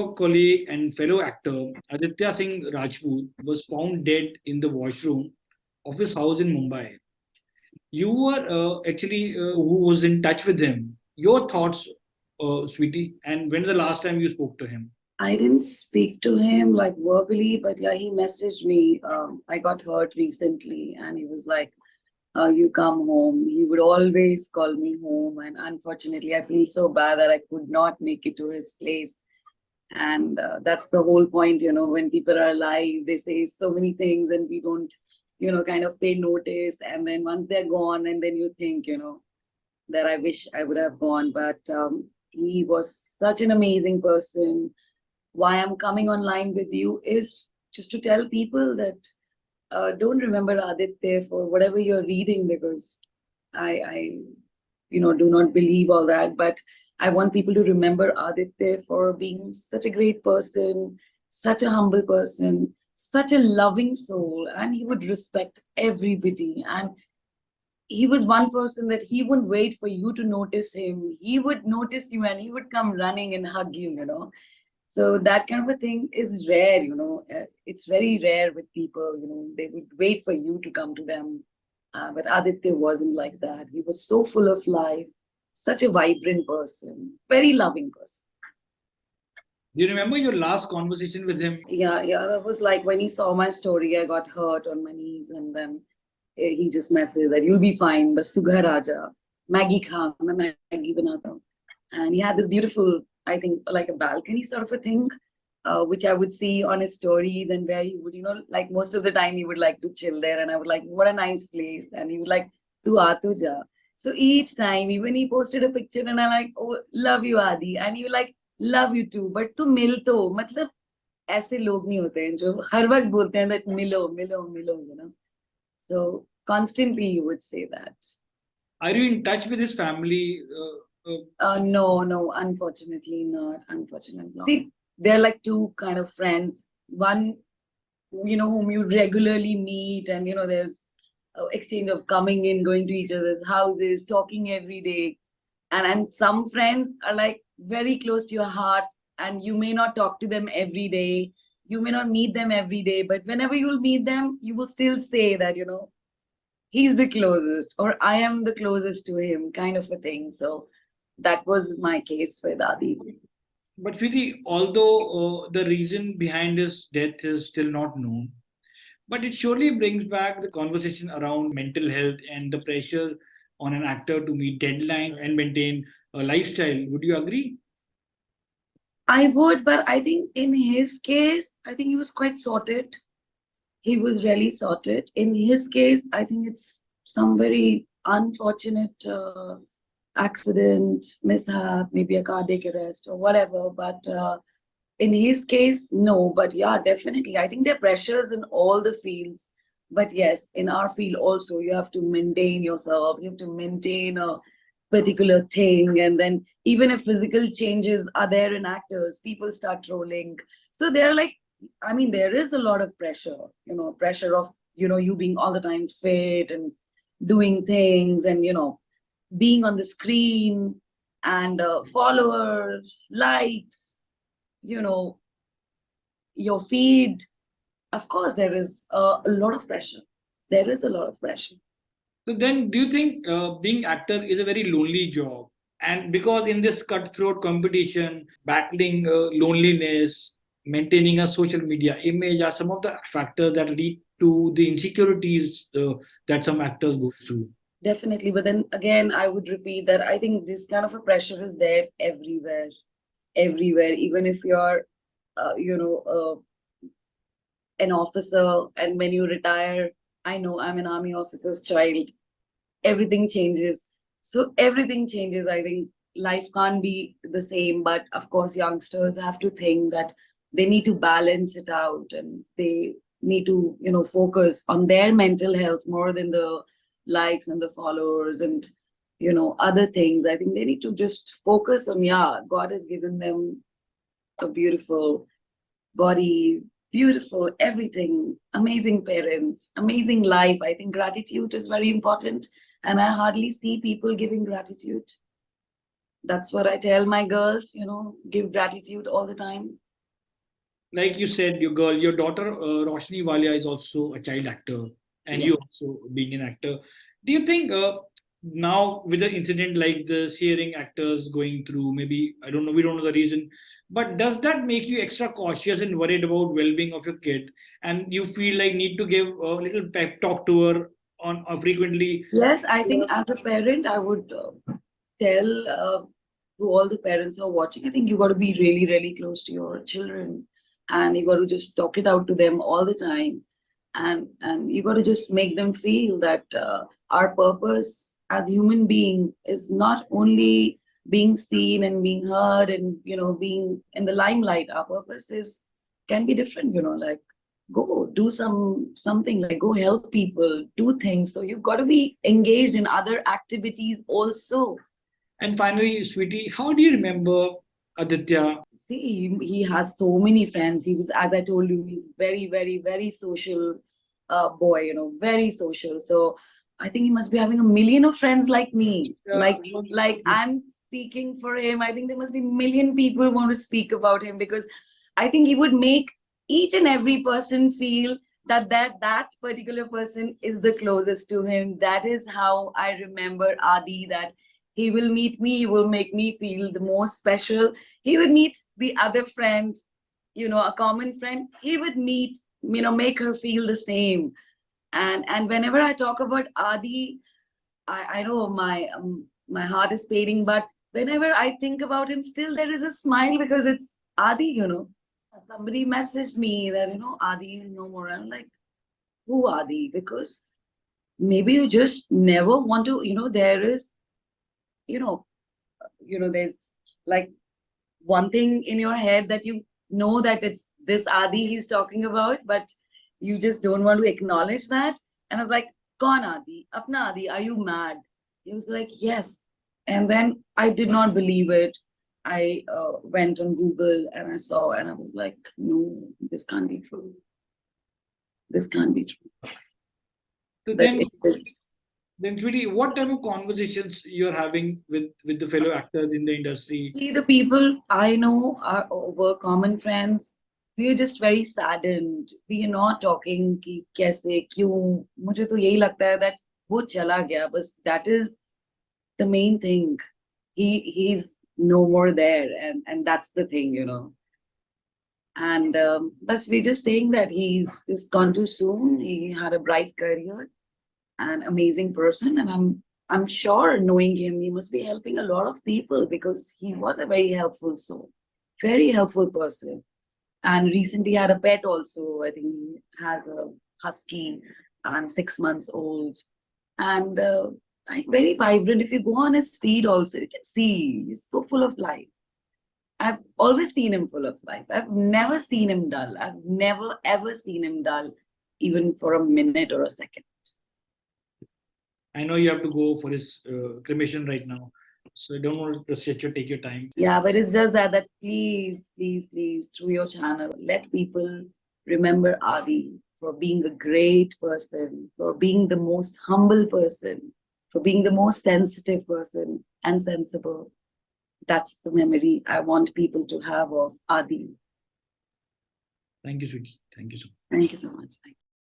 your colleague and fellow actor Aditya Singh Rajput was found dead in the washroom of his house in Mumbai. You were who was in touch with him. Your thoughts, Sweetie, and when the last time you spoke to him? I didn't speak to him like verbally, but yeah, he messaged me. I got hurt recently, and he was like, "You come home." He would always call me home, and unfortunately, I feel so bad that I could not make it to his place. And that's the whole point, when people are alive, they say so many things, and we don't, kind of pay notice. And then once they're gone, and then you think, that I wish I would have gone. But he was such an amazing person. Why I'm coming online with you is just to tell people that don't remember Aditya for whatever you're reading, because I do not believe all that. But I want people to remember Aditya for being such a great person, such a humble person, such a loving soul, and he would respect everybody. And he was one person that he wouldn't wait for you to notice him. He would notice you and he would come running and hug you. So that kind of a thing is rare. It's very rare with people. They would wait for you to come to them. But Aditya wasn't like that. He was so full of life, such a vibrant person, very loving person. Do you remember your last conversation with him? Yeah. That was like when he saw my story, I got hurt on my knees, and then he just messaged that you'll be fine, bas tu ghar aaja. Maggie kha, main Maggie banata hu. And he had this beautiful, I think, like a balcony sort of a thing, which I would see on his stories, and where he would, like most of the time he would like to chill there, and I would like, what a nice place, and he would like, tu aa tu ja. So each time, even he posted a picture, and I like, oh, love you Adi, and you like, love you too, but tu mil to, matlab, ऐसे लोग नहीं होते हैं जो हर वक्त बोलते हैं that मिलो मिलो मिलो. So constantly he would say that. Are you in touch with his family? No, unfortunately not. Unfortunately not. See, they're like two kind of friends. One, whom you regularly meet, and there's exchange of coming in, going to each other's houses, talking every day. And some friends are like very close to your heart, and you may not talk to them every day. You may not meet them every day, but whenever you'll meet them, you will still say that, he's the closest, or I am the closest to him, kind of a thing. So that was my case with Adi. But Preeti, although the reason behind his death is still not known, but it surely brings back the conversation around mental health and the pressure on an actor to meet deadline and maintain a lifestyle. Would you agree? I would, but I think in his case, I think he was quite sorted. He was really sorted. In his case, I think it's some very unfortunate accident, mishap, maybe a cardiac arrest or whatever. But in his case, no. But yeah, definitely. I think there are pressures in all the fields. But yes, in our field also, you have to maintain yourself. You have to maintain a particular thing. And then even if physical changes are there in actors, people start trolling. So they're like, I mean, there is a lot of pressure, pressure of, you being all the time fit and doing things and, being on the screen and followers, likes, your feed. Of course, there is a lot of pressure. There is a lot of pressure. So then, do you think being actor is a very lonely job? And because in this cutthroat competition, battling loneliness, maintaining a social media image are some of the factors that lead to the insecurities that some actors go through. Definitely. But then again, I would repeat that I think this kind of a pressure is there everywhere. Even if you're, an officer, and when you retire, I know I'm an army officer's child, everything changes. So everything changes. I think life can't be the same, but of course, youngsters have to think that they need to balance it out, and they need to, focus on their mental health more than the likes and the followers and, other things. I think they need to just focus on, God has given them a beautiful body, beautiful everything, amazing parents, amazing life. I think gratitude is very important, and I hardly see people giving gratitude. That's what I tell my girls, give gratitude all the time. like you said, your daughter Roshni Walia is also a child actor, and Yeah. you also being an actor. Do you think now with an incident like this, hearing actors going through, maybe I don't know, we don't know the reason, but does that make you extra cautious and worried about well-being of your kid, and you feel like need to give a little pep talk to her on frequently? Yes, I think as a parent, I would tell to all the parents who are watching, I think you got to be really, really close to your children, and you got to just talk it out to them all the time, and you got to just make them feel that our purpose as human being is not only being seen and being heard and being in the limelight. Our purpose is can be different, like go do something, like go help people do things. So you've got to be engaged in other activities also. And finally, sweetie, how do you remember Aditya? See, he has so many friends. He was, as I told you, he's very, very, very social boy, very social. So I think he must be having a million of friends like me. Like I'm speaking for him. I think there must be a million people who want to speak about him, because I think he would make each and every person feel that particular person is the closest to him. That is how I remember Adi, that he will meet me, he will make me feel the most special. He would meet the other friend, a common friend. He would meet, make her feel the same. And whenever I talk about Adi, I know my heart is paining, but whenever I think about him, still there is a smile, because it's Adi. Somebody messaged me that, Adi is no more. I'm like, who Adi? Because maybe you just never want to, there is, you know, there's like one thing in your head that that it's this Adi he's talking about, but you just don't want to acknowledge that. And I was like, Kaun Adi? Apna Adi, are you mad? He was like, yes. And then I did not believe it. I went on Google and I saw, and I was like, no, this can't be true. This can't be true. So But it is. then, sweetie, what type of conversations you're having with the fellow actors in the industry? See, the people I know are over common friends. We are just very saddened. We are not talking कि कैसे क्यों. मुझे तो यही लगता है that वो चला गया. But that is the main thing. He's no more there, and that's the thing. And but we're just saying that he's just gone too soon. He had a bright career, an amazing person, and I'm sure, knowing him, he must be helping a lot of people, because he was a very helpful soul, very helpful person. And recently had a pet also. I think he has a husky and 6 months old, and like very vibrant. If you go on his feed also, you can see he's so full of life. I've always seen him full of life. I've never seen him dull. I've never ever seen him dull, even for a minute or a second. I know you have to go for his cremation right now, so I don't want to stretch you. Take your time. Yeah, but it's just that please, please, please, through your channel, let people remember Adi for being a great person, for being the most humble person, for being the most sensitive person and sensible. That's the memory I want people to have of Adi. Thank you, sweetie. Thank you so much. Thank you so much. Thank you.